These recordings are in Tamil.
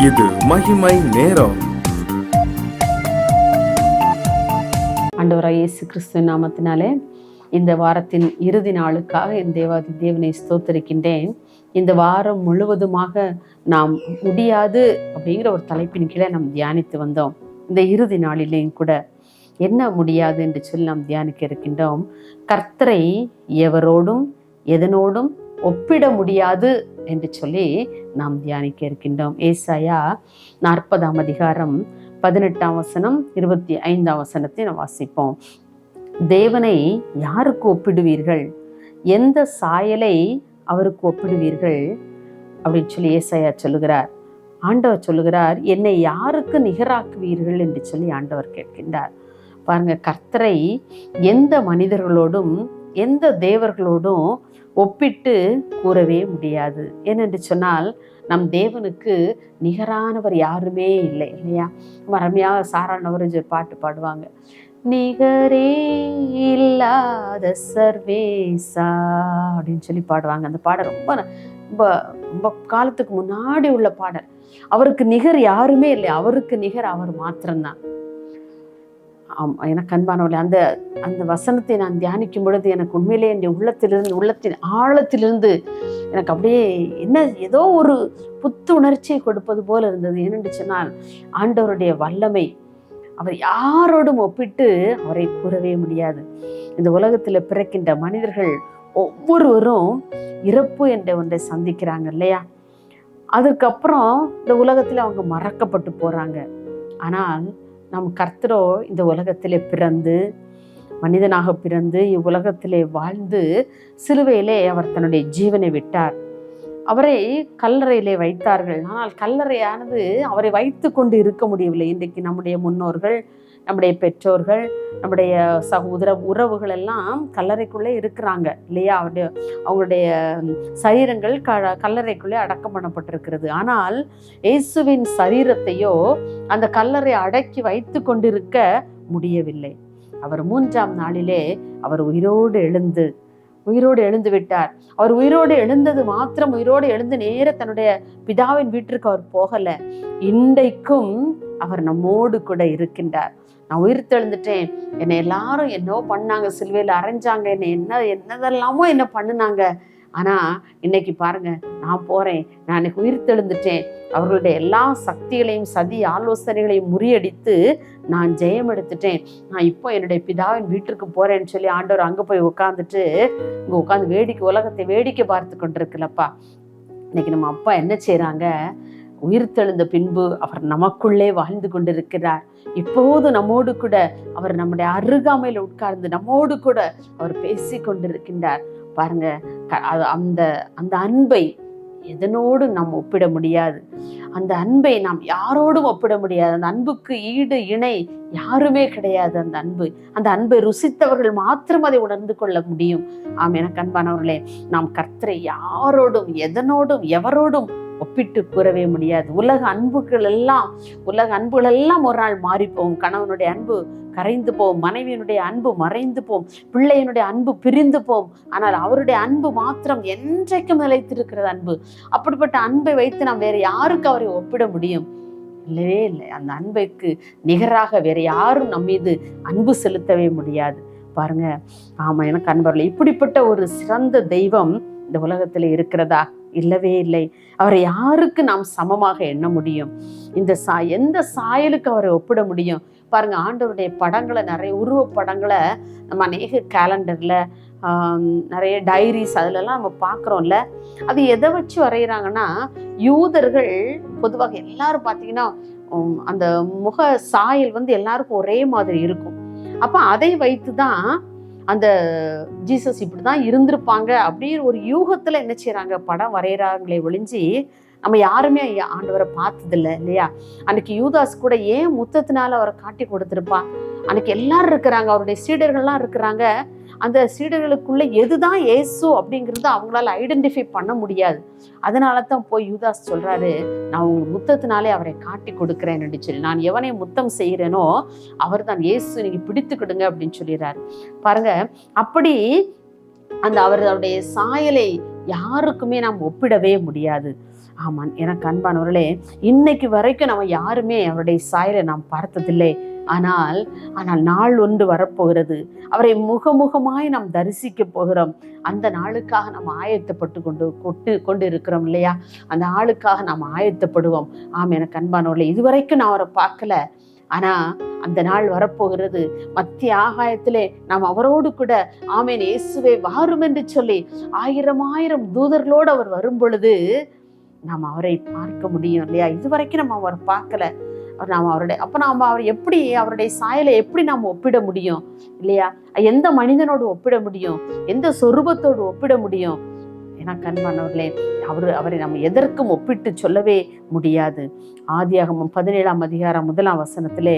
இது மகிமை நேரம். ஆண்டவராகிய இயேசு கிறிஸ்துவின் நாமத்தினாலே இந்த வாரத்தின் இறுதி நாளுக்காக என் தேவாதி தேவனை ஸ்தோத்தரிக்கின்றேன். இந்த வாரம் முழுவதுமாக நாம் முடியாது அப்படிங்கிற ஒரு தலைப்பின் கீழே நாம் தியானித்து வந்தோம். இந்த இறுதி நாளிலேயும் கூட என்ன முடியாது என்று சொல்லி நாம் தியானிக்க இருக்கின்றோம். கர்த்தரை எவரோடும் எதனோடும் ஒப்பிட முடியாது என்று சொல்லி நாம் தியானிக்க இருக்கின்றோம். ஏசாயா 40ஆம் அதிகாரம் 18ஆம் வசனம் 25ஆம் வசனத்தை நாம் வாசிப்போம். தேவனை யாருக்கு ஒப்பிடுவீர்கள்? எந்த சாயலை அவருக்கு ஒப்பிடுவீர்கள் அப்படின்னு சொல்லி ஏசாயா சொல்லுகிறார். ஆண்டவர் சொல்லுகிறார், என்னை யாருக்கு நிகராக்குவீர்கள் என்று சொல்லி ஆண்டவர் கேட்கின்றார். பாருங்க, கர்த்தரை எந்த மனிதர்களோடும் எந்த தேவர்களோடும் ஒப்பிட்டு கூறவே முடியாது. ஏனென்று சொன்னால் நம் தேவனுக்கு நிகரானவர் யாருமே இல்லை, இல்லையா? அருமையாக சாரானவர் பாட்டு பாடுவாங்க, நிகரே இல்லாத சர்வேசா அப்படின்னு சொல்லி பாடுவாங்க. அந்த பாடல் ரொம்ப ரொம்ப ரொம்ப காலத்துக்கு முன்னாடி உள்ள பாடல். அவருக்கு நிகர் யாருமே இல்லை, அவருக்கு நிகர் அவர் மாத்திரம்தான். எனக்கு அன்பானவர்களே, அந்த அந்த வசனத்தை நான் தியானிக்கும் பொழுது எனக்கு உண்மையிலே என் உள்ளத்தின் ஆழத்திலிருந்து எனக்கு அப்படியே ஏதோ ஒரு புத்து உணர்ச்சியை கொடுப்பது போல இருந்தது. ஏனென்று சொன்னால் ஆண்டவருடைய வல்லமை அவர் யாரோடும் ஒப்பிட்டு அவரை கூறவே முடியாது. இந்த உலகத்தில் பிறக்கின்ற மனிதர்கள் ஒவ்வொருவரும் இறப்பு என்ற ஒன்றை சந்திக்கிறாங்க, இல்லையா? அதுக்கப்புறம் இந்த உலகத்தில் அவங்க மறக்கப்பட்டு போறாங்க. ஆனால் நம் கர்த்தரோ இந்த உலகத்திலே பிறந்து மனிதனாக பிறந்து இவ்வுலகத்திலே வாழ்ந்து சிலுவையிலே அவர் தன்னுடைய ஜீவனை விட்டார். அவரை கல்லறையிலே வைத்தார்கள். ஆனால் கல்லறையானது அவரை வைத்து கொண்டு இருக்க முடியவில்லை. இன்றைக்கு நம்முடைய முன்னோர்கள், நம்முடைய பெற்றோர்கள், நம்முடைய சகோதர உறவுகள் எல்லாம் கல்லறைக்குள்ளே இருக்கிறாங்க, இல்லையா? அவங்களுடைய சரீரங்கள் கல்லறைக்குள்ளே அடக்கம் பண்ணப்பட்டிருக்கிறது. ஆனால் இயேசுவின் சரீரத்தையோ அந்த கல்லறை அடக்கி வைத்து கொண்டிருக்க முடியவில்லை. அவர் 3ஆம் நாளிலே அவர் உயிரோடு எழுந்து விட்டார். அவர் உயிரோடு எழுந்தது மாத்திரம், உயிரோடு எழுந்து நேர தன்னுடைய பிதாவின் வீட்டிற்கு அவர் போகல. இன்றைக்கும் அவர் நம்மோடு கூட இருக்கின்றார். நான் உயிர் தெழுந்துட்டேன், என்னை எல்லாரும் என்னோ பண்ணாங்க, சிலுவையில் அரைஞ்சாங்க, என்னதெல்லாமோ என்ன பண்ணினாங்க. ஆனா இன்னைக்கு பாருங்க, நான் போறேன், நான் இன்னைக்கு உயிர் தெழுந்துட்டேன். அவர்களுடைய எல்லா சக்திகளையும் சதி ஆலோசனைகளையும் முறியடித்து நான் ஜெயம் எடுத்துட்டேன். நான் இப்போ என்னுடைய பிதாவின் வீட்டிற்கு போறேன்னு சொல்லி ஆண்டவர் அங்க போய் உட்கார்ந்துட்டு இங்க உட்காந்து உலகத்தை வேடிக்கை பார்த்து கொண்டிருக்கலப்பா. இன்னைக்கு நம்ம அப்பா என்ன செய்யறாங்க? உயிர் தெழுந்த பின்பு அவர் நமக்குள்ளே வாழ்ந்து கொண்டிருக்கிறார். இப்போது நம்மோடு கூட அவர் நம்முடைய அருகாமையில் உட்கார்ந்து நம்மோடு கூட அவர் பேசி கொண்டிருக்கின்றார். பாருங்க, அந்த அன்பை எதனோடு நாம் ஒப்பிட முடியாது. அந்த அன்பை நாம் யாரோடும் ஒப்பிட முடியாது. அந்த அன்புக்கு ஈடு இணை யாருமே கிடையாது. அந்த அன்பை ருசித்தவர்கள் மாத்திரம் அதை உணர்ந்து கொள்ள முடியும். எனக்கு அன்பானவர்களே, நாம் கர்த்தரை யாரோடும் எதனோடும் எவரோடும் ஒப்பிட்டு கூறவே முடியாது. உலக அன்புகள் எல்லாம் ஒரு நாள் மாறிப்போம். கணவனுடைய அன்பு கரைந்து போம், மனைவியினுடைய அன்பு மறைந்து போம், பிள்ளையினுடைய அன்பு பிரிந்து போம். ஆனால் அவருடைய அன்பு மாத்திரம் என்றைக்கும் நிலைத்திருக்கிறது அன்பு. அப்படிப்பட்ட அன்பை வைத்து நாம் வேற யாருக்கு அவரை ஒப்பிட முடியும்? இல்லவே இல்லை. அந்த அன்பைக்கு நிகராக வேற யாரும் நம் மீது அன்பு செலுத்தவே முடியாது. பாருங்க, எனக்கு அன்பர்களே, இப்படிப்பட்ட ஒரு சிறந்த தெய்வம் இந்த உலகத்துல இருக்கிறதா? இல்லவே இல்லை. அவரை யாருக்கு நாம் சமமாக எண்ண முடியும்? எந்த சாயலுக்கு அவரை ஒப்பிட முடியும்? பாருங்க, ஆண்டவருடைய படங்களை, நிறைய உருவ படங்களை நம்ம அநேக கேலண்டர்ல, நிறைய டைரிஸ் அதுலலாம் நம்ம பார்க்குறோம்ல. அது எதை வச்சு வரைகிறாங்கன்னா, யூதர்கள் பொதுவாக எல்லாரும் பார்த்தீங்கன்னா அந்த முக சாயல் எல்லாருக்கும் ஒரே மாதிரி இருக்கும். அப்போ அதை வைத்து தான் அந்த ஜீசஸ் இப்படிதான் இருந்திருப்பாங்க அப்படின்னு ஒரு யூகத்துல என்ன செய்யறாங்க, படம் வரைகிறாங்களே ஒழிஞ்சு நம்ம யாருமே ஆண்டவரை பார்த்ததில்லை, இல்லையா? அன்னைக்கு யூதாஸ் கூட ஏன் முத்தத்தினால அவரை காட்டி கொடுத்துருப்பான்? அன்னைக்கு எல்லாரும் இருக்கிறாங்க, அவருடைய சீடர்கள்லாம் இருக்கிறாங்க. அந்த சீடர்களுக்குள்ள எதுதான் இயேசு அப்படிங்கிறது அவங்களால ஐடென்டிஃபை பண்ண முடியாது. அதனால தான் போய் யூதாஸ் சொல்றாரு, நான் உங்களுக்கு முத்தத்தினாலே அவரை காட்டி கொடுக்குறேன்னு சொல்லி, நான் எவனை முத்தம் செய்கிறேனோ அவர் தான் இயேசு, நீங்க பிடித்துக்கிடுங்க அப்படின்னு சொல்லிடுறாரு. பாருங்க, அப்படி அந்த அவருடைய சாயலை யாருக்குமே நாம் ஒப்பிடவே முடியாது. ஆமாம், எனக்கு அன்பானவர்களே, இன்னைக்கு வரைக்கும் நம்ம யாருமே அவருடைய சாயலை நாம் பார்த்ததில்லை. ஆனால் நாள் ஒன்று வரப்போகிறது. அவரை முகமுகமாய் நாம் தரிசிக்க போகிறோம். அந்த நாளுக்காக நாம் ஆயத்தப்பட்டு கொண்டு இருக்கிறோம் இல்லையா? அந்த ஆளுக்காக நாம் ஆயத்தப்படுவோம். எனக்கு அன்பானவர்களே, இதுவரைக்கும் நான் அவரை பார்க்கல. ஆனா அந்த நாள் வரப்போகிறது. மத்திய ஆகாயத்திலே நாம் அவரோடு கூட ஆமேன் இயேசுவே வாரும் என்று சொல்லி 1000 தூதர்களோடு அவர் வரும் பொழுது நாம் அவரை பார்க்க முடியும் இல்லையா? இதுவரைக்கும் நம்ம அவரை பார்க்கல. நாம் அவர் எப்படி, அவருடைய சாயலை எப்படி நாம் ஒப்பிட முடியும் இல்லையா? எந்த மனிதனோடு ஒப்பிட முடியும்? எந்த சொரூபத்தோடு ஒப்பிட முடியும்? எனக்கு அன்பானவர்களே, அவரை நம்ம எதற்கும் ஒப்பிட்டு சொல்லவே முடியாது. ஆதியாகமம் 17ஆம் அதிகாரம் 1ஆம் வசனத்திலே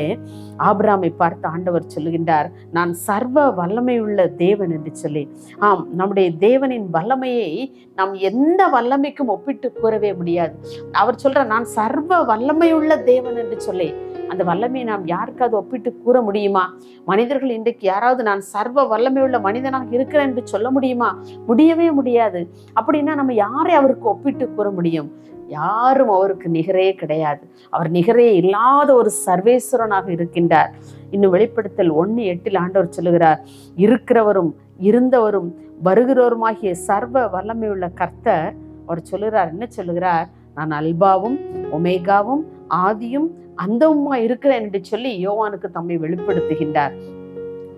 ஆபிரகாமை பார்த்து ஆண்டவர் சொல்லுகின்றார், நான் சர்வ வல்லமையுள்ள தேவன் என்று சொல்லி. நம்முடைய தேவனின் வல்லமையை நாம் எந்த வல்லமைக்கும் ஒப்பிட்டு கூறவே முடியாது. அவர் சொல்ற, நான் சர்வ வல்லமையுள்ள தேவன் என்று சொல்லி. அந்த வல்லமையை நாம் யாருக்காவது ஒப்பிட்டு கூற முடியுமா? மனிதர்கள் இன்றைக்கு யாராவது நான் சர்வ வல்லமை உள்ள மனிதனாக இருக்கிறேன் என்று சொல்ல முடியுமா? முடியவே முடியாது. அப்படின்னா நம்ம யாரை அவருக்கு ஒப்பிட்டு கூற முடியும்? யாரும் அவருக்கு நிகரே கிடையாது. அவர் நிகரே இல்லாத ஒரு சர்வேஸ்வரனாக இருக்கின்றார். இன்னும் வெளிப்படுத்தல் 1:8 ஆண்டவர் சொல்லுகிறார், இருக்கிறவரும் இருந்தவரும் வருகிறவருமாகிய சர்வ வல்லமை உள்ள கர்த்தர் அவர் சொல்லுகிறார். என்ன சொல்லுகிறார்? நான் அல்பாவும் ஒமேகாவும் ஆதியும் அந்தவுமா இருக்கிறேன் என்று சொல்லி யோவானுக்கு தம்மை வெளிப்படுத்துகின்றார்.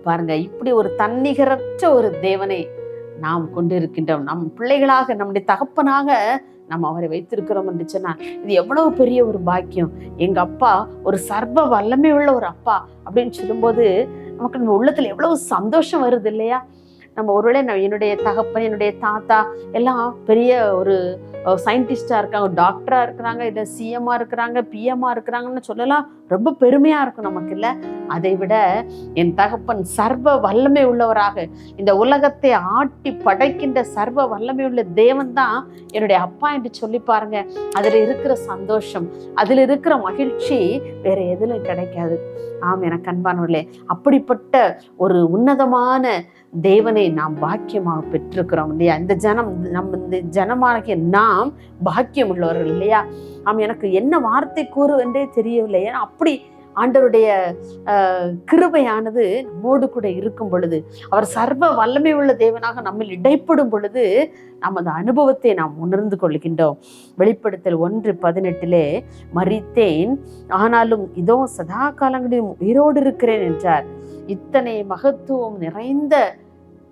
பாருங்க, இப்படி ஒரு தன்னிகரற்ற ஒரு தேவனை நாம் கொண்டிருக்கின்றோம். நம் பிள்ளைகளாக, நம்முடைய தகப்பனாக நம்ம அவரை வைத்திருக்கிறோம் என்று சொன்னால் இது எவ்வளவு பெரிய ஒரு பாக்கியம். எங்க அப்பா ஒரு சர்வ வல்லமை உள்ள ஒரு அப்பா அப்படின்னு சொல்லும்போது நமக்கு நம்ம உள்ளத்துல எவ்வளவு சந்தோஷம் வருது இல்லையா? நம்ம ஒருவேளை என்னுடைய தகப்பன், என்னுடைய தாத்தா எல்லாம் பெரிய ஒரு சயின்டிஸ்டா இருக்காங்க, டாக்டரா இருக்கிறாங்க, இல்லை சிஎம்மா இருக்கிறாங்க, பிஎம்மா இருக்கிறாங்கன்னு சொல்லலாம். ரொம்ப பெருமையா இருக்கும் நமக்கு இல்லை? அதை விட என் தகப்பன் சர்வ வல்லமை உள்ளவராக இந்த உலகத்தை ஆட்டி படைக்கின்ற சர்வ வல்லமை உள்ள தேவன் தான் என்னுடைய அப்பா என்று சொல்லி பாருங்க. அதுல இருக்கிற சந்தோஷம், அதுல இருக்கிற மகிழ்ச்சி வேற எதுல கிடைக்காது. எனக்கு அன்பானவர்களே, அப்படிப்பட்ட ஒரு உன்னதமான தேவனை நாம் பாக்கியமாக பெற்றிருக்கிறோம் இல்லையா? இந்த ஜனமாகிய நாம் பாக்கியம் உள்ளவர்கள் இல்லையா? எனக்கு என்ன வார்த்தை கூறுவென்றே தெரியவில்லை. ஏன்னா அப்படி ஆண்டவருடைய கிருபையானது நம்மோடு கூட இருக்கும் பொழுது, அவர் சர்வ வல்லமை உள்ள தேவனாக நம்ம இடைப்படும் பொழுது நமது அனுபவத்தை நாம் உணர்ந்து கொள்கின்றோம். வெளிப்படுத்தல் 1:18 மரித்தேன், ஆனாலும் இதோ சதா காலங்களிலும் உயிரோடு இருக்கிறேன் என்றார். இத்தனை மகத்துவம் நிறைந்த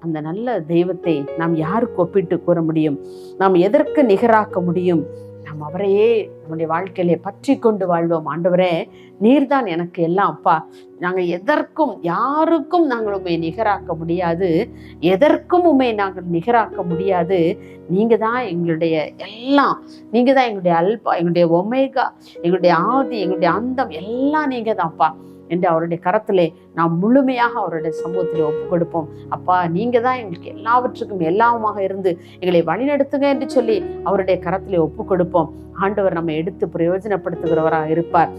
அந்த நல்ல தெய்வத்தை நாம் யாருக்கு ஒப்பிட்டு கூற முடியும்? நாம் எதற்கு நிகராக்க முடியும்? நாம் அவரையே நம்முடைய வாழ்க்கையிலே பற்றி கொண்டு வாழ்வோம். ஆண்டவரே, நீர்தான் எனக்கு எல்லாம் அப்பா. நாங்கள் எதற்கும் யாருக்கும் நாங்கள் உண்மை நிகராக்க முடியாது, எதற்கும் உண்மை நாங்கள் நிகராக்க முடியாது. நீங்க தான் எங்களுடைய எல்லாம், நீங்க தான் எங்களுடைய அல்பா, எங்களுடைய ஒமேகா, எங்களுடைய ஆதி, எங்களுடைய அந்தம் எல்லாம் நீங்க தான்ப்பா என்று அவருடைய கரத்திலே நாம் முழுமையாக அவருடைய சமூகத்திலே ஒப்பு கொடுப்போம். அப்பா, நீங்க தான் எங்களுக்கு எல்லாவற்றுக்கும் எல்லாமாக இருந்து எங்களை வழிநடத்துங்க என்று சொல்லி அவருடைய கரத்திலே ஒப்பு கொடுப்போம். ஆண்டவர் நம்ம எடுத்து பிரயோஜனப்படுத்துகிறவராக இருப்பார்.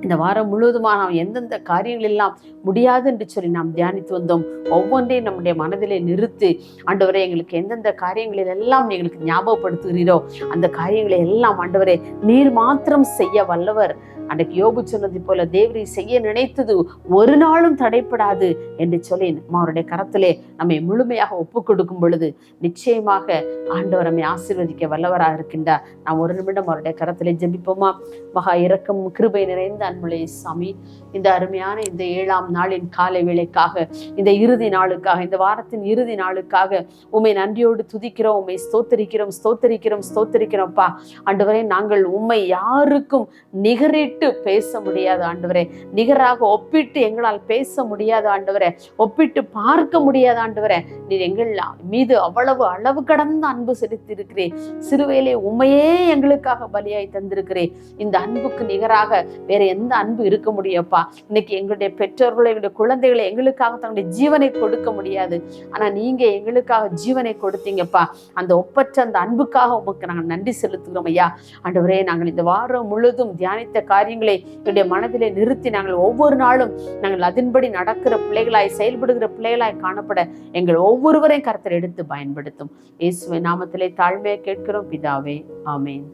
இந்த வாரம் முழுவதுமாக நாம் எந்தெந்த காரியங்கள் எல்லாம் முடியாது என்று சொல்லி நாம் தியானித்து வந்தோம். ஒவ்வொன்றையும் நம்முடைய மனதிலே நிறுத்தி, ஆண்டவரே, எங்களுக்கு எந்தெந்த காரியங்களில் எல்லாம் எங்களுக்கு ஞாபகப்படுத்துகிறீரோ அந்த காரியங்களை எல்லாம் ஆண்டவரே நீர் மாத்திரம் செய்ய வல்லவர். அன்றைக்கு யோபு சொன்னது போல தேவரை செய்ய நினைத்தது ஒரு நாளும் தடைப்படாது என்று சொல்லி அவருடைய கரத்திலே நம்மை முழுமையாக ஒப்பு கொடுக்கும் பொழுது நிச்சயமாக ஆண்டவர் நம்மை ஆசீர்வதிக்க வல்லவராக இருக்கின்றார். நாம் ஒரு நிமிடம் அவருடைய கரத்திலே ஜெபிப்போமா? மகா இரக்கம் கிருபை நிறைந்த அன்புள்ள சாமி, இந்த அருமையான இந்த 7ஆம் நாளின் காலை வேளைக்காக, இந்த இறுதி நாளுக்காக, இந்த வாரத்தின் இறுதி நாளுக்காக உம்மை நன்றியோடு துதிக்கிறோம், உம்மை ஸ்தோத்தரிக்கிறோம், ஸ்தோத்தரிக்கிறோம், ஸ்தோத்தரிக்கிறோம்ப்பா. ஆண்டவரே, நாங்கள் உம்மை யாருக்கும் நிகரிட்டு பேச முடியாது ஆண்டவரே, நிகராக ஒப்பிட்டு எங்களால் பேச முடியாது ஆண்டவரே, ஒப்பிட்டு பார்க்க முடியாது ஆண்டவரே. நீர் எங்கள் மீது அவ்வளவு அளவு கடந்த அன்பு செலுத்தியிருக்கிறேன். சிறுவேளை உண்மையே எங்களுக்காக பலியாய் தந்திருக்கிறேன். இந்த அன்புக்கு நிகராக வேற எந்த அன்பு இருக்க முடியப்பா? இன்னைக்கு எங்களுடைய பெற்றோர்களை, எங்களுடைய குழந்தைகளை எங்களுக்காக தங்களுடைய ஜீவனை கொடுக்க முடியாது. ஆனா நீங்க எங்களுக்காக ஜீவனை கொடுத்தீங்கப்பா. அந்த ஒப்பற்ற அந்த அன்புக்காக உமக்கு நாங்கள் நன்றி செலுத்துகிறோம் ஐயா. ஆண்டவரே, நாங்கள் இந்த வாரம் முழுதும் தியானித்த காரியங்களை என்னுடைய மனதிலே நிறுத்தி நாங்கள் ஒவ்வொரு நாளும் நாங்கள் அதன்படி நடக்கிற பிள்ளைகளாய், செயல்படுகிற பிள்ளைகளாய் காணப்பட எங்கள் ஒவ்வொருவரையும் கர்த்தர் எடுத்து பயன்படுத்தும். இயேசுவின் நாமத்திலே தாழ்மையை கேட்கிறோம் பிதாவே, ஆமென்.